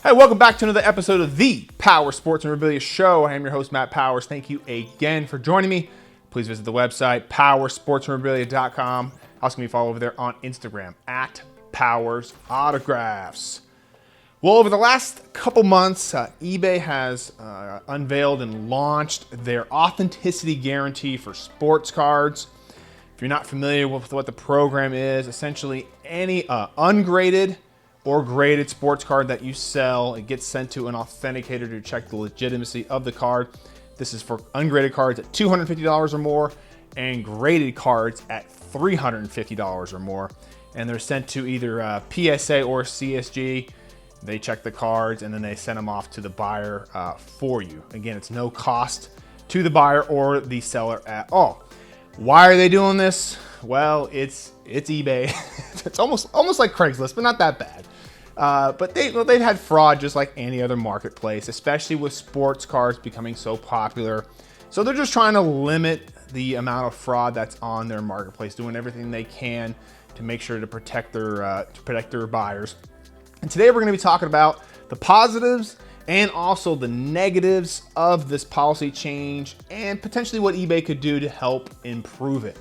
Hey, welcome back to another episode of the Power Sports Memorabilia Show. I am your host, Matt Powers. Thank you again for joining me. Please visit the website, powersportsmemorabilia.com. Also, can you follow over there on Instagram, at Powers Autographs. Well, over the last couple months, eBay has unveiled and launched their authenticity guarantee for sports cards. If you're not familiar with what the program is, essentially any ungraded or graded sports card that you sell, it gets sent to an authenticator to check the legitimacy of the card. This is for ungraded cards at $250 or more and graded cards at $350 or more. And they're sent to either PSA or CSG. They check the cards and then they send them off to the buyer for you. Again, it's no cost to the buyer or the seller at all. Why are they doing this? Well, it's eBay. It's almost like Craigslist, but not that bad. But they've had fraud just like any other marketplace, especially with sports cards becoming so popular. So they're just trying to limit the amount of fraud that's on their marketplace, doing everything they can to make sure to protect their buyers. And today we're going to be talking about the positives and also the negatives of this policy change and potentially what eBay could do to help improve it.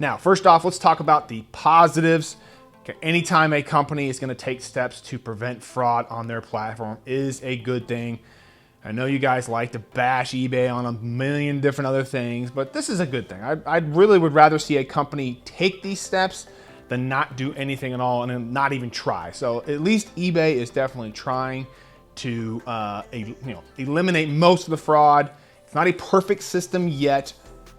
Now, first off, let's talk about the positives. Okay, anytime a company is going to take steps to prevent fraud on their platform is a good thing. I know you guys like to bash eBay on a million different other things, but this is a good thing. I really would rather see a company take these steps than not do anything at all and not even try. So at least eBay is definitely trying to eliminate most of the fraud. It's not a perfect system yet,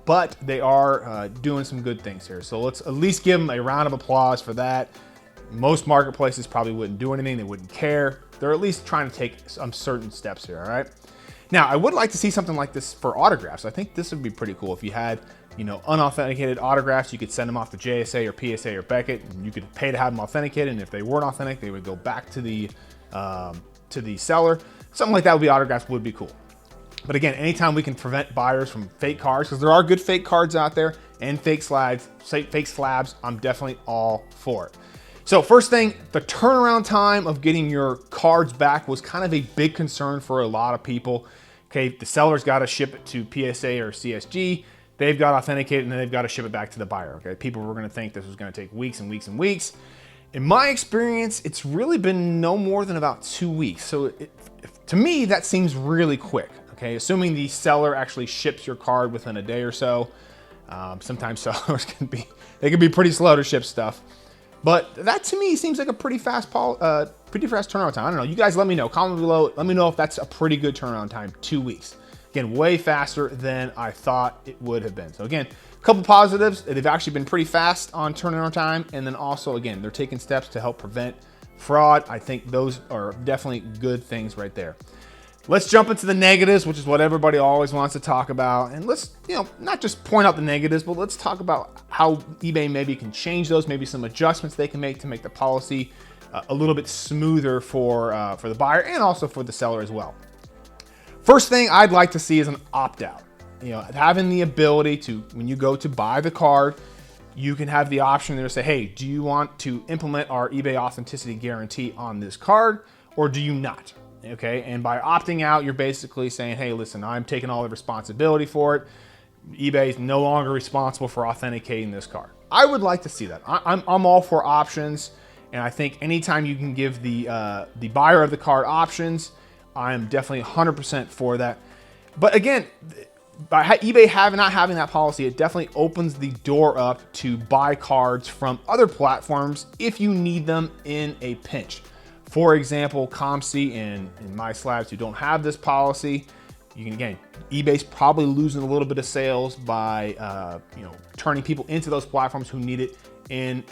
but they are doing some good things here. So let's at least give them a round of applause for that. Most marketplaces probably wouldn't do anything. They wouldn't care. They're at least trying to take some certain steps here, all right? Now, I would like to see something like this for autographs. I think this would be pretty cool. If you had, unauthenticated autographs, you could send them off to JSA or PSA or Beckett, and you could pay to have them authenticated, and if they weren't authentic, they would go back to the seller. Something like that would be autographs would be cool. But again, anytime we can prevent buyers from fake cards, because there are good fake cards out there and fake slabs, I'm definitely all for it. So first thing, the turnaround time of getting your cards back was kind of a big concern for a lot of people. Okay, the seller's got to ship it to PSA or CSG. They've got to authenticate it and then they've got to ship it back to the buyer. Okay, people were going to think this was going to take weeks and weeks and weeks. In my experience, it's really been no more than about 2 weeks. So to me, that seems really quick. Okay, assuming the seller actually ships your card within a day or so. Sometimes sellers can be pretty slow to ship stuff. But that to me seems like a pretty fast turnaround time. I don't know. You guys let me know. Comment below. Let me know if that's a pretty good turnaround time. 2 weeks. Again, way faster than I thought it would have been. So again, a couple positives. They've actually been pretty fast on turnaround time. And then also, again, they're taking steps to help prevent fraud. I think those are definitely good things right there. Let's jump into the negatives, which is what everybody always wants to talk about. And let's, not just point out the negatives, but let's talk about how eBay maybe can change those, maybe some adjustments they can make to make the policy a little bit smoother for the buyer and also for the seller as well. First thing I'd like to see is an opt-out. Having the ability to, when you go to buy the card, you can have the option there to say, hey, do you want to implement our eBay authenticity guarantee on this card or do you not? Okay, and by opting out, you're basically saying, hey, listen, I'm taking all the responsibility for it. eBay is no longer responsible for authenticating this card. I would like to see that. I'm all for options, and I think anytime you can give the buyer of the card options, I am definitely 100% for that. But again, by eBay not having that policy, it definitely opens the door up to buy cards from other platforms if you need them in a pinch. For example, ComC and My Slabs who don't have this policy, eBay's probably losing a little bit of sales by turning people into those platforms who need it in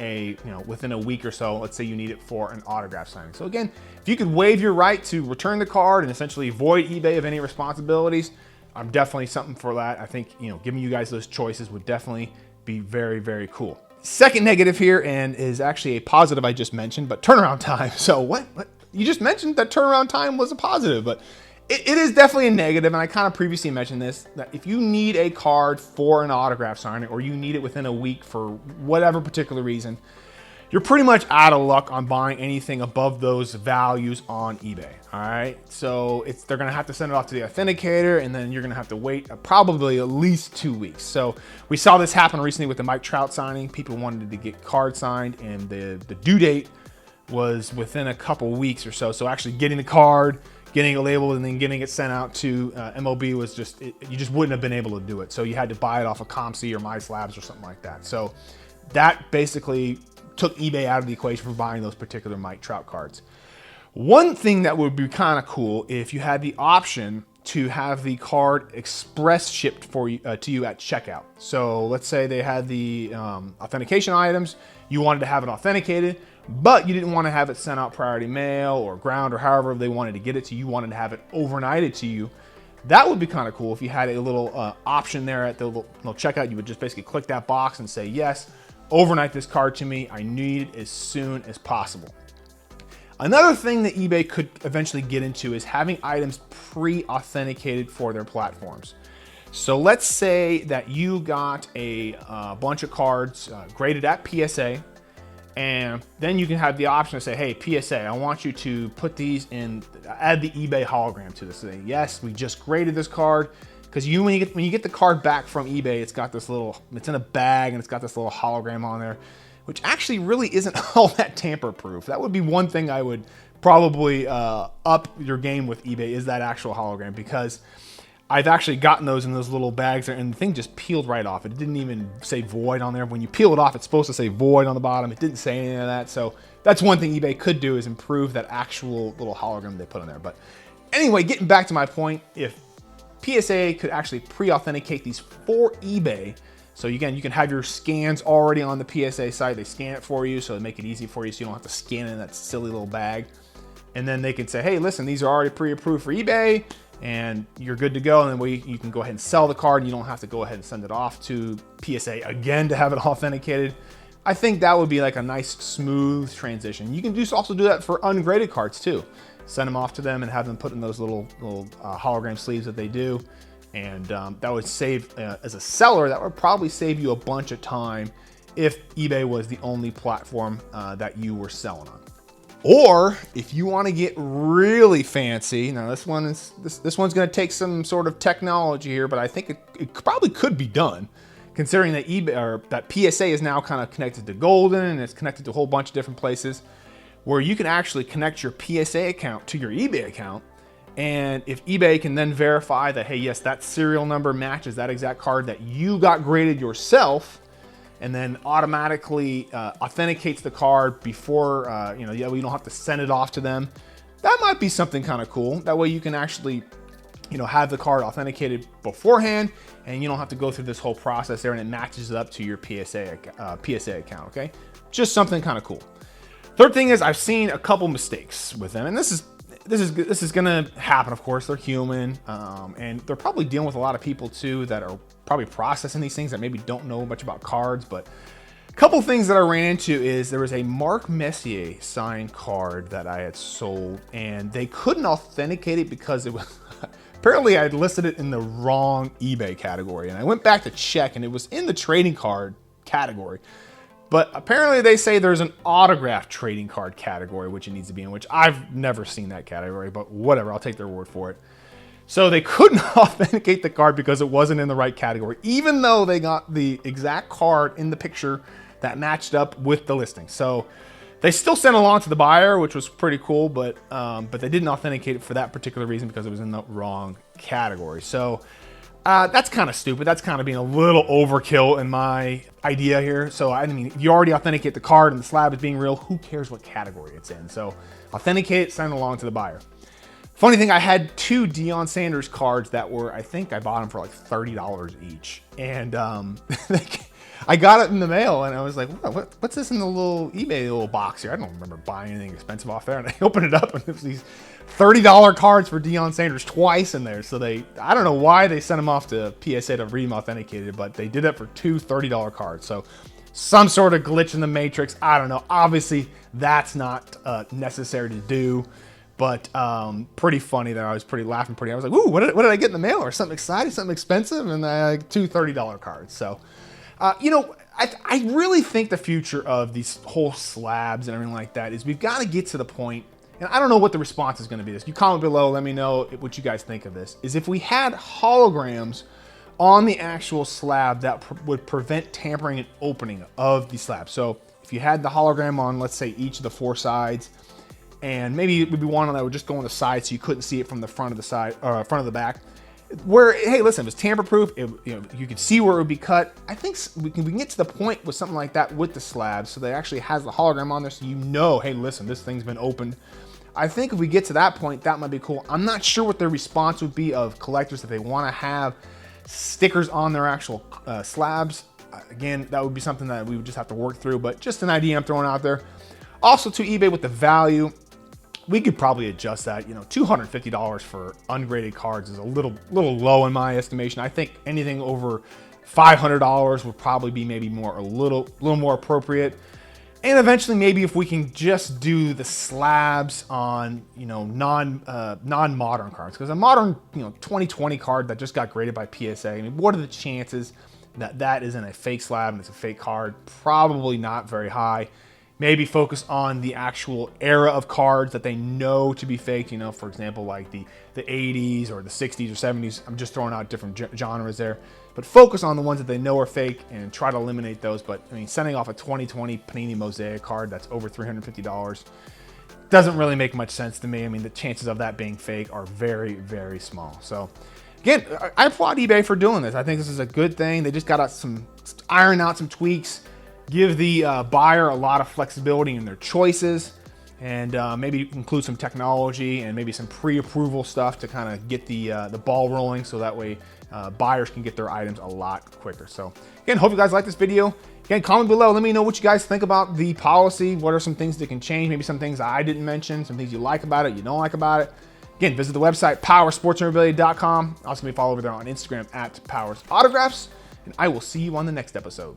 within a week or so. Let's say you need it for an autograph signing. So again, if you could waive your right to return the card and essentially void eBay of any responsibilities, I'm definitely something for that. I think giving you guys those choices would definitely be very, very cool. Second negative here, and is actually a positive I just mentioned, but turnaround time. So what? You just mentioned that turnaround time was a positive, but it is definitely a negative, and I kind of previously mentioned this, that if you need a card for an autograph signing or you need it within a week for whatever particular reason, you're pretty much out of luck on buying anything above those values on eBay. All right, so they're gonna have to send it off to the authenticator, and then you're gonna have to wait probably at least 2 weeks. So we saw this happen recently with the Mike Trout signing. People wanted to get cards signed, and the due date was within a couple weeks or so. So actually getting the card, getting it labeled, and then getting it sent out to MLB was you just wouldn't have been able to do it. So you had to buy it off of ComC or MySlabs or something like that. So that basically took eBay out of the equation for buying those particular Mike Trout cards. One thing that would be kind of cool if you had the option to have the card express shipped for you, to you at checkout. So let's say they had the authentication items, you wanted to have it authenticated, but you didn't want to have it sent out priority mail or ground or however they wanted to get it to you. You wanted to have it overnighted to you. That would be kind of cool if you had a little option there at the little checkout. You would just basically click that box and say, yes, overnight this card to me. I need it as soon as possible. Another thing that eBay could eventually get into is having items pre-authenticated for their platforms. So let's say that you got a bunch of cards graded at PSA, and then you can have the option to say, hey, PSA, I want you to put these in, add the eBay hologram to this. Say, yes, we just graded this card. Because when you get the card back from eBay, it's got this little, it's in a bag and it's got this little hologram on there, which actually really isn't all that tamper-proof. That would be one thing I would probably up your game with eBay, is that actual hologram, because I've actually gotten those in those little bags there, and the thing just peeled right off. It didn't even say void on there. When you peel it off, it's supposed to say void on the bottom. It didn't say any of that. So that's one thing eBay could do, is improve that actual little hologram they put on there. But anyway, getting back to my point, if PSA could actually pre-authenticate these for eBay, so again, you can have your scans already on the PSA site. They scan it for you, so they make it easy for you, so you don't have to scan it in that silly little bag. And then they can say, hey, listen, these are already pre-approved for eBay, and you're good to go. And then you can go ahead and sell the card, and you don't have to go ahead and send it off to PSA again to have it authenticated. I think that would be like a nice, smooth transition. You can also do that for ungraded cards too. Send them off to them and have them put in those little hologram sleeves that they do. And that would save, as a seller, that would probably save you a bunch of time if eBay was the only platform that you were selling on. Or if you want to get really fancy, now this one's going to take some sort of technology here, but I think it probably could be done, considering that eBay or that PSA is now kind of connected to Golden, and it's connected to a whole bunch of different places, where you can actually connect your PSA account to your eBay account. And if eBay can then verify that, hey, yes, that serial number matches that exact card that you got graded yourself, and then automatically authenticates the card before, you don't have to send it off to them. That might be something kind of cool. That way you can actually, have the card authenticated beforehand, and you don't have to go through this whole process there, and it matches it up to your PSA account, okay? Just something kind of cool. Third thing is, I've seen a couple mistakes with them, and this is gonna happen, of course. They're human, and they're probably dealing with a lot of people too that are probably processing these things that maybe don't know much about cards. But a couple things that I ran into is there was a Mark Messier signed card that I had sold, and they couldn't authenticate it because it was apparently I had listed it in the wrong eBay category, and I went back to check, and it was in the trading card category. But apparently they say there's an autographed trading card category, which it needs to be in, which I've never seen that category, but whatever, I'll take their word for it. So they couldn't authenticate the card because it wasn't in the right category, even though they got the exact card in the picture that matched up with the listing. So they still sent along to the buyer, which was pretty cool, but they didn't authenticate it for that particular reason because it was in the wrong category. So that's kind of stupid. That's kind of being a little overkill in my idea here. So I mean, if you already authenticate the card and the slab is being real, who cares what category it's in? So authenticate it, send it along to the buyer. Funny thing, I had 2 Deion Sanders cards that were, I think I bought them for like $30 each. And I got it in the mail, and I was like, what's this in the little eBay little box here? I don't remember buying anything expensive off there. And I opened it up, and it was these $30 cards for Deion Sanders twice in there. So I don't know why they sent them off to PSA to read them authenticated, but they did it for 2 $30 cards. So some sort of glitch in the matrix. I don't know. Obviously, that's not necessary to do. But pretty funny there. I was laughing. I was like, ooh, what did I get in the mail? Or something exciting, something expensive? And 2 $30 cards. So I really think the future of these whole slabs and everything like that is we've got to get to the point, and I don't know what the response is going to be. You comment below, let me know what you guys think of this, is if we had holograms on the actual slab that would prevent tampering and opening of the slab. So if you had the hologram on, let's say, each of the 4 sides, and maybe it would be one that would just go on the side so you couldn't see it from the front of the side or front of the back, where, hey, listen, it was tamper-proof, you could see where it would be cut. I think we can get to the point with something like that with the slabs, so that it actually has the hologram on there, so you know, hey, listen, this thing's been opened. I think if we get to that point, that might be cool. I'm not sure what their response would be of collectors if they want to have stickers on their actual slabs. Again, that would be something that we would just have to work through, but just an idea I'm throwing out there. Also to eBay with the value, we could probably adjust that. $250 for ungraded cards is a little low in my estimation. I think anything over $500 would probably be maybe a little more appropriate. And eventually, maybe if we can just do the slabs on non-modern cards, because a modern 2020 card that just got graded by PSA, I mean, what are the chances that that isn't a fake slab and it's a fake card? Probably not very high. Maybe focus on the actual era of cards that they know to be fake. For example, like the 80s or the 60s or 70s. I'm just throwing out different genres there. But focus on the ones that they know are fake and try to eliminate those. But I mean, sending off a 2020 Panini Mosaic card that's over $350 doesn't really make much sense to me. I mean, the chances of that being fake are very, very small. So again, I applaud eBay for doing this. I think this is a good thing. They just got to iron out some tweaks, give the buyer a lot of flexibility in their choices, and maybe include some technology and maybe some pre-approval stuff to kind of get the ball rolling, so that way buyers can get their items a lot quicker. So again, hope you guys like this video. Again, comment below. Let me know what you guys think about the policy. What are some things that can change? Maybe some things I didn't mention, some things you like about it, you don't like about it. Again, visit the website, powersportsmemorabilia.com. Also, follow over there on Instagram @PowersAutographs. And I will see you on the next episode.